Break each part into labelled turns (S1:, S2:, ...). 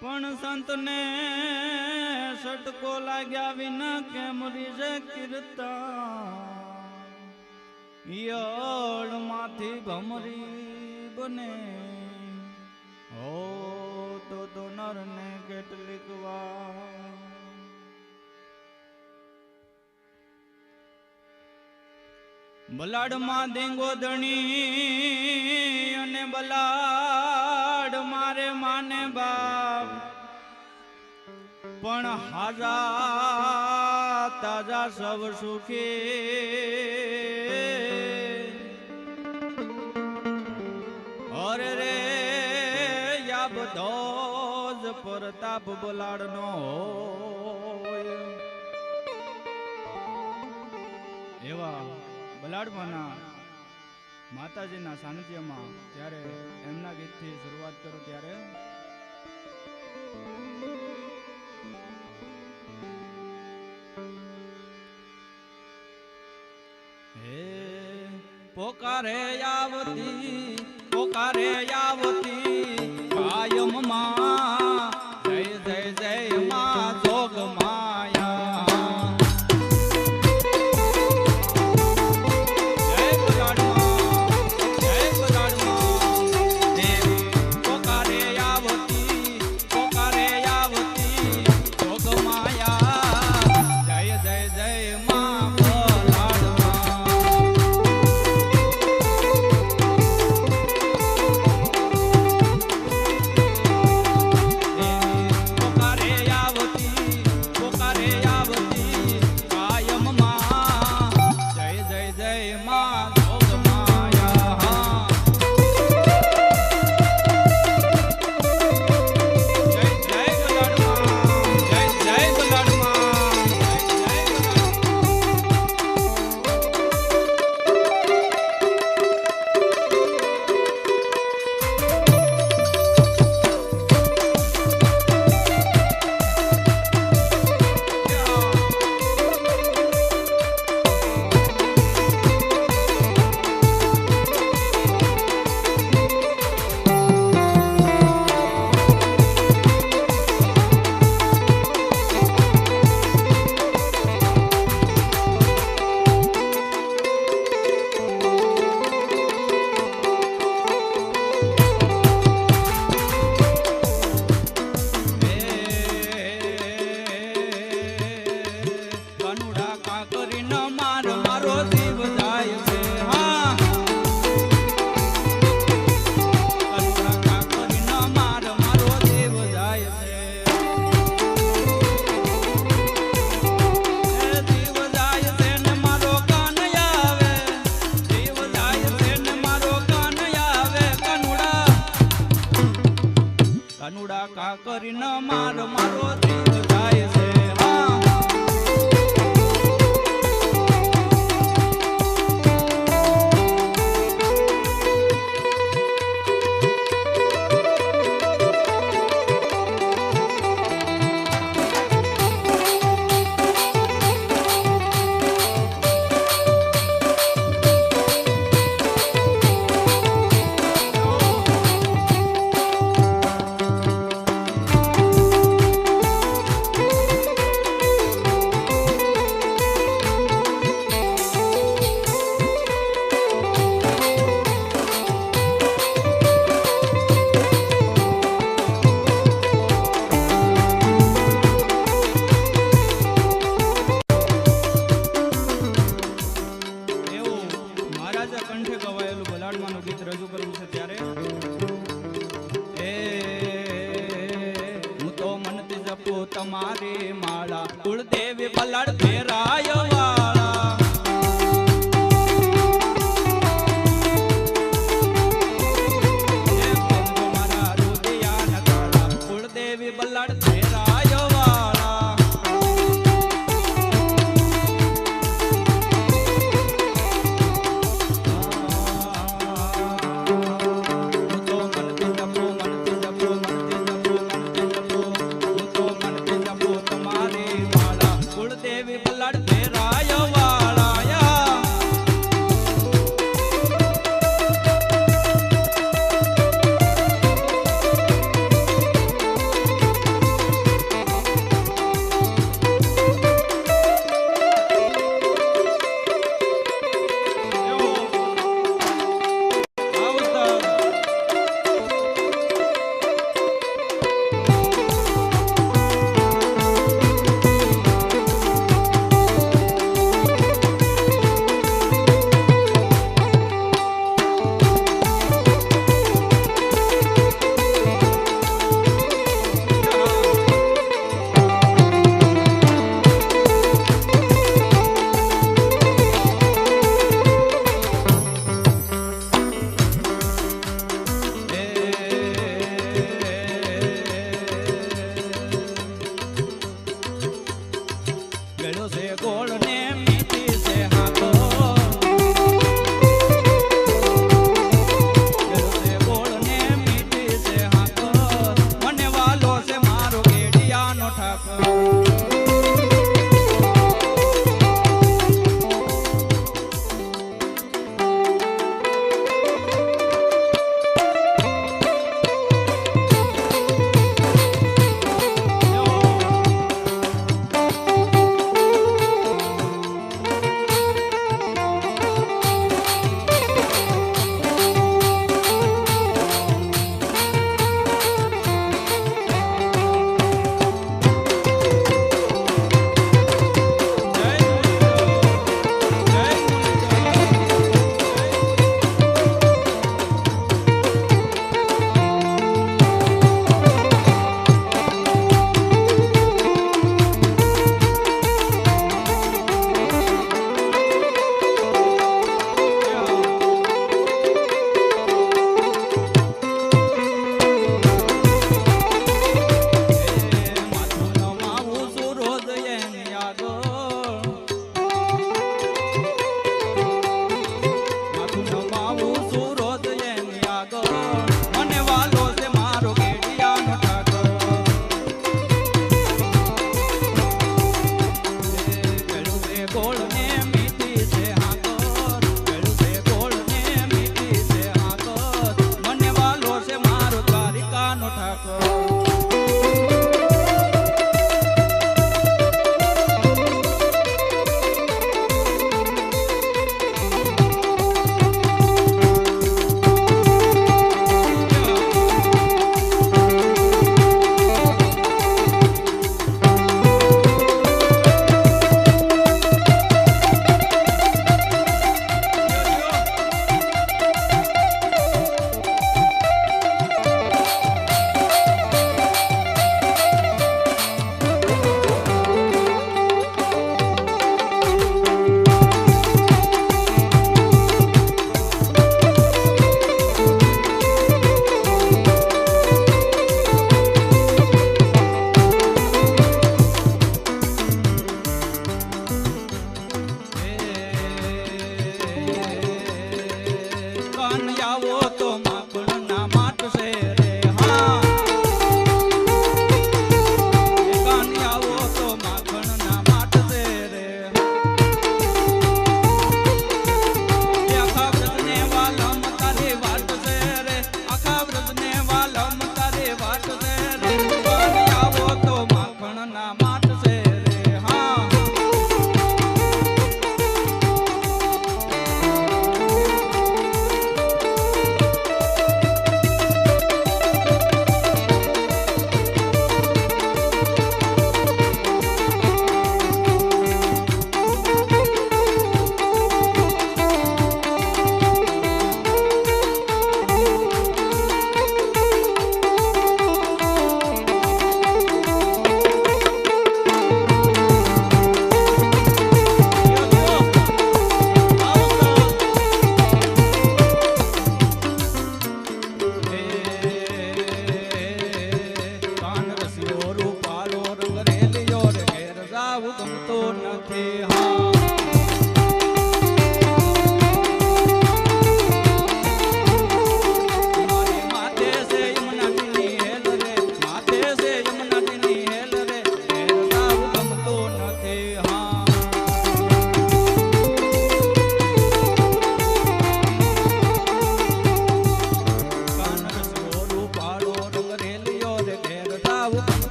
S1: પણ સંતને સટકો લાગ્યા વિના કેમ રીજે કીર્તન યળ માંથી ભમરી બને હો તો નરને કેટલીક વાર બલાડમાં દેંગો ધણી અને બલાડ મારે માને બાપ પણ હાજા તાજા સૌ સુખી અરે રે યા બધો જ પરતાપ બલાડનો હોય એવા બલાડમાંના માતાજીના સાનિધ્યમાં જ્યારે એમના ગીતથી શરૂઆત કરું ત્યારે હે પોકારે આવતી કાયમ માં જય જય જય માં જોગ માયા કરીને મારો જીવ જાય છે તમારી માળા કુળદેવી પલડ ફેરાય વાળા મારા રુદિયા નકાળા કુળદેવી પલડ ફેરાય વાળા દેવી ઠાકર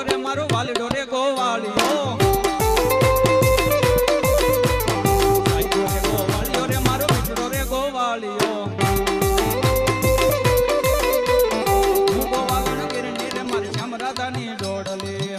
S1: ગોવાળિયો રે મારો વાલીડો રે ગોવાળિયો ગોવાળિયો રે મારો મીઠડો રે ગોવાળિયો હું ગોવાળણ ગીરની રે મારી શ્યામ રાધાની ડોડલી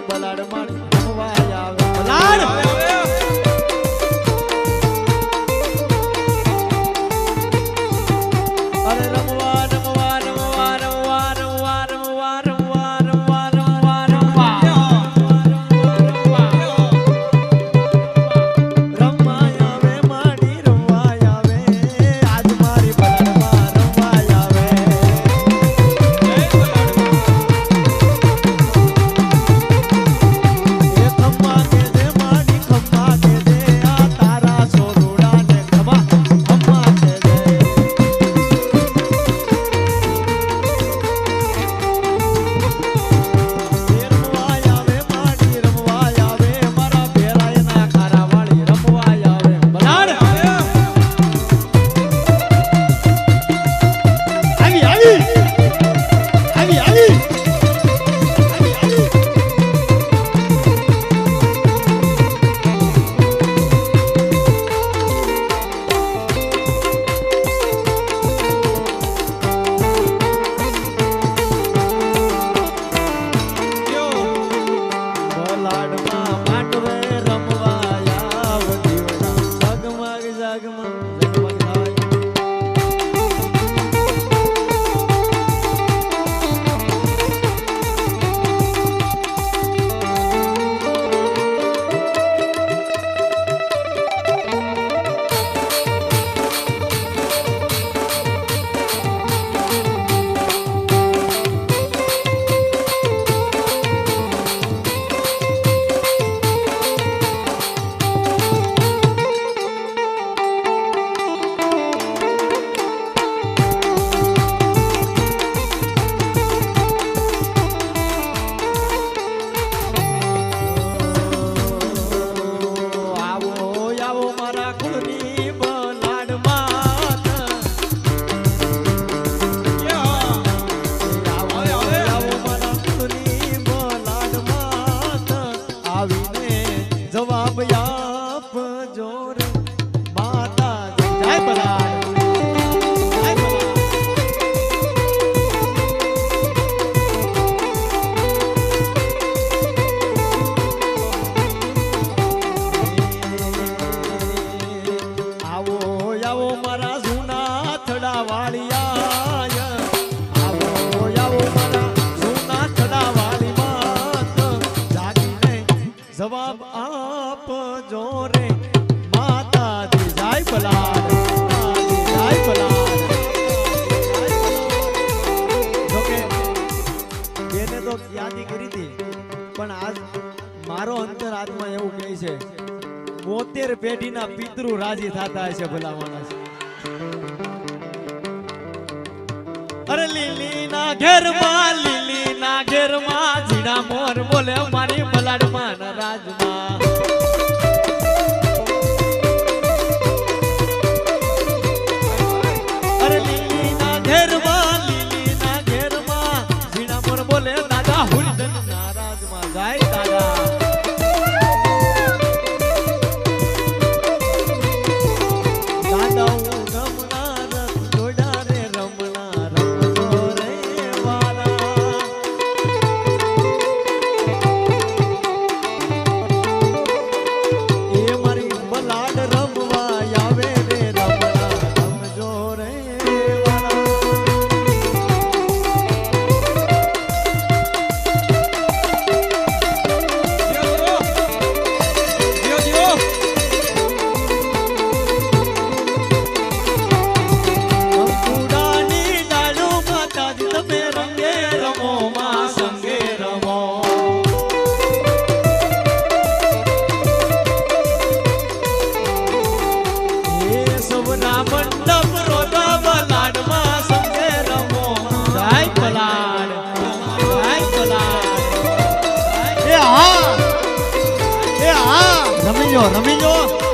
S2: બલાડ મારી રમવા આવે બલાડ અરે રમવા રમવા રમવા રમવા રમવા રમવા રમવા રમવા રમવા રમવા રમવા આવે માડી રમવા આવે આજ મારી બલાડમાં રમવા આવે જવાબ આપજો રે માતાજી જાય પલાડ જાય પલાડ જોકે એને તો યાદી કરી હતી પણ આજ મારો અંતર આત્મા એવું કહે છે 72 પેઢીના પિતૃ રાજી થતા હશે ભલા માણસ અરે લીલી ના ઘેરમાં ઝીણા મોર બોલે મારી બલાડમાં રાજમાં અરે લીલી ના ઘેરમાં ઝીણા મોર બોલે દાદા હુલદન ના રાજમાં જાય દાદા રમી લો રમી લો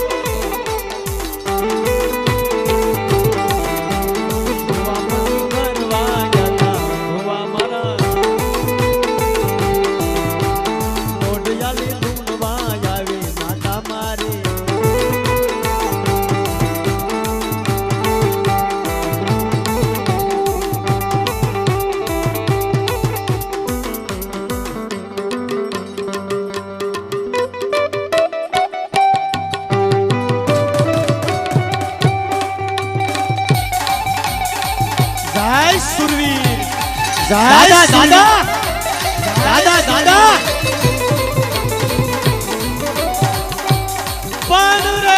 S2: દાદા દાદા દાદા દાદા પણ રે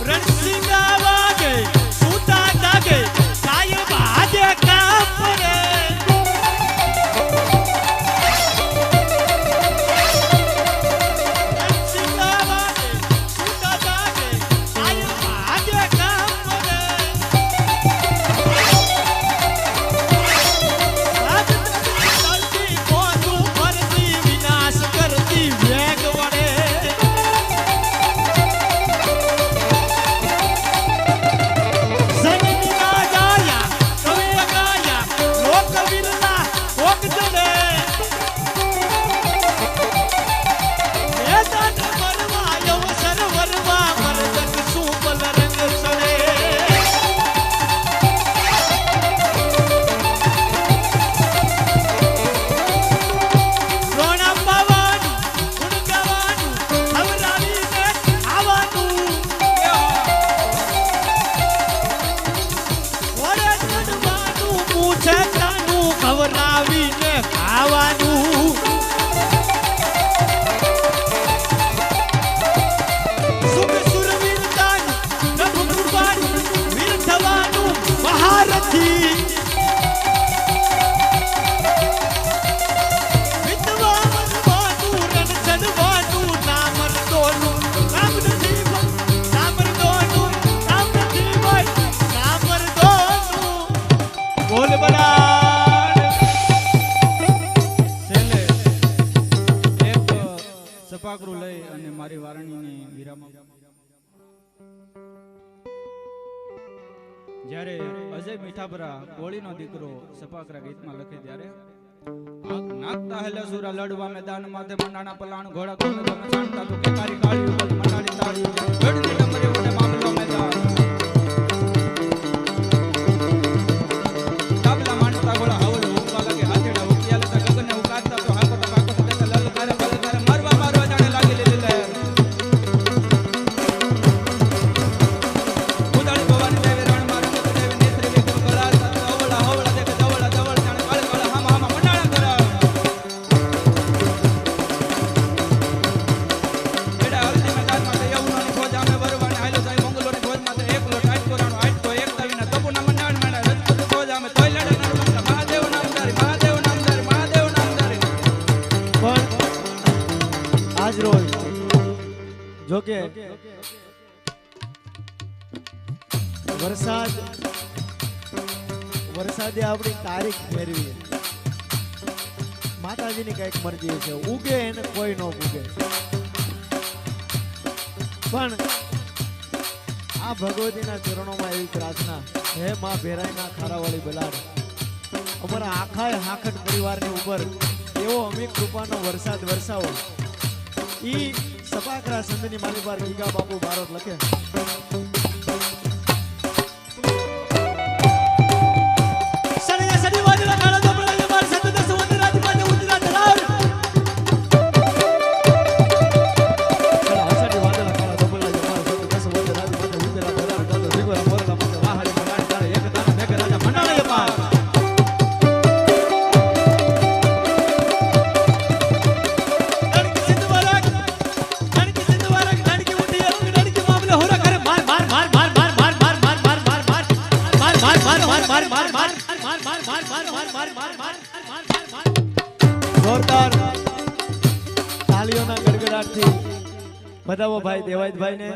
S2: રણસિંગા વાગે સૂતા જાગે સાહેબ આજે કામ રે
S1: સપાકરું લઈ અને મારી વારણીની વિરામા જ્યારે અજય મીઠાપરા કોળીનો દીકરો સપાકરા ગીતમાં લખે ત્યારે આંખ નાખતા હેલે સુરા લડવા મેદાન માથે મંડાણા પલાણ ઘોડા કોને તમે જાણતા તો કે તારી કાળી ઉપર મંડાણી તાળી ગઢની નમરે ઓને મામલો મેદાન ડાબલા માણતા ઘોડા હવલ ઉકવા લાગે હાથેડા ઉકિયા લેતા ગગને ઉકાળતા તો હાકો દેતા લલકારે બલકારે મારવા જાણે લાગી લીલી લહેર ઉદાળી ભવાની દેવી રણ મારે દેવી નેત્રી વિક્રમ કરાતા હવળા હવળા દેખ દવળા દવળ જાણે કાળે કાળે હામા હામા મંડાણા કરા એડા હળદી મેદાન માં યવનાની ફોજ આમે વરવાને હાલો જાય મંગલોની ફોજ માં એકલો ટાઈટ કોરાનો આઈટ તો એક દવીના તપુના મંડાણ મેડા રજપૂત ફોજ આમે તોય લડે નરમંડા મહાદેવ નામધારી મહાદેવ નામધારી મહાદેવ નામધારી
S2: પણ આજ રોજ જોકે વરસાદે આપણી તારીખ ફેરવી માતાજીની કઈક મરજી છે ઉગે એને કોઈ ન ઉગે પણ આ ભગવતીના ચરણોમાં એવી પ્રાર્થના હે માં ભેરાઈના ખારાવાળી બલાડ અમારા આખા હાખટ પરિવારની ઉપર એવો અમિત કૃપાનો વરસાદ વરસાવો ઈ સપાકરા સંતની માલી પર ગીગા બાપુ બારોટ લખે જોરદાર તાળીઓના ગડગડાટથી વધાવો ભાઈ દેવાયતભાઈ ને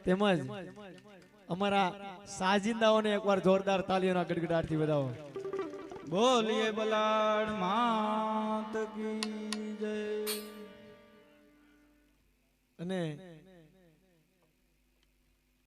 S2: તેમજ અમારા સાજિંદાઓને એકવાર જોરદાર તાલીઓના ગડગડાટથી વધાવો.
S1: બોલીએ બલાડ માત કી જય.
S2: અને